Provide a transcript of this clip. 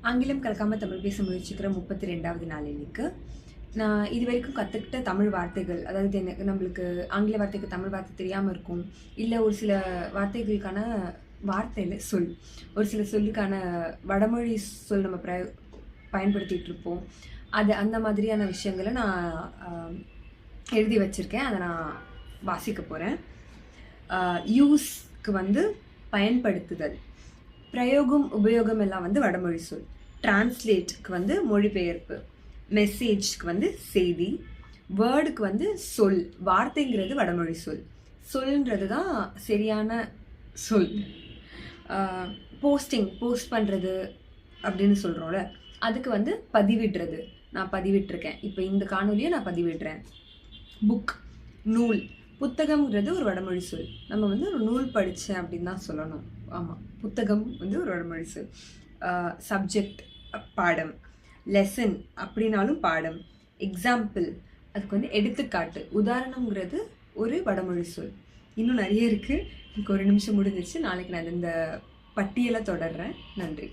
ஆங்கிலம் கலக்காமல் தமிழ் பேச முயற்சிக்கிற 32வது நாள் இன்னைக்கு. நான் இது வரைக்கும் கற்றுக்கிட்ட தமிழ் வார்த்தைகள், அதாவது எனக்கு நம்மளுக்கு ஆங்கில வார்த்தைக்கு தமிழ் வார்த்தை தெரியாமல் இருக்கும். இல்லை ஒரு சில வார்த்தைகளுக்கான வார்த்தையில் சொல், ஒரு சில சொல்லுக்கான வடமொழி சொல் நம்ம பயன்படுத்திகிட்டு இருப்போம். அது அந்த மாதிரியான விஷயங்களை நான் எழுதி வச்சுருக்கேன். அதை நான் வாசிக்க போகிறேன். யூஸ்க்கு பயன்படுத்துதல், பிரயோகம் உபயோகம் எல்லாம் வடமொழி சொல். டிரான்ஸ்லேட்க்கு மொழிபெயர்ப்பு, மெசேஜ்க்கு செய்தி, வேர்டுக்கு சொல், வார்த்தைங்கிறது வடமொழி சொல், சொல்ன்றது தான் சரியான சொல். போஸ்ட் பண்ணுறது அப்படின்னு சொல்கிறோம்ல, அதுக்கு பதிவிடுறது. நான் பதிவிட்டிருக்கேன், இப்போ இந்த காணொலியை நான் பதிவிடுறேன். புக், நூல், புத்தகம்ங்கிறது ஒரு வடமொழி சொல். நம்ம ஒரு நூல் படித்தேன் அப்படின்னு தான் சொல்லணும். ஆமாம், புத்தகம் ஒரு வடமொழி சொல். சப்ஜெக்ட், பாடம். லெசன் அப்படின்னாலும் பாடம். எக்ஸாம்பிள், அதுக்கு எடுத்துக்காட்டு, உதாரணம்ங்கிறது ஒரு வடமொழி சொல். இன்னும் நிறைய இருக்குது. எனக்கு ஒரு நிமிஷம் முடிஞ்சிருச்சு. நாளைக்கு நான் இந்த பட்டியலை தொடர்றேன். நன்றி.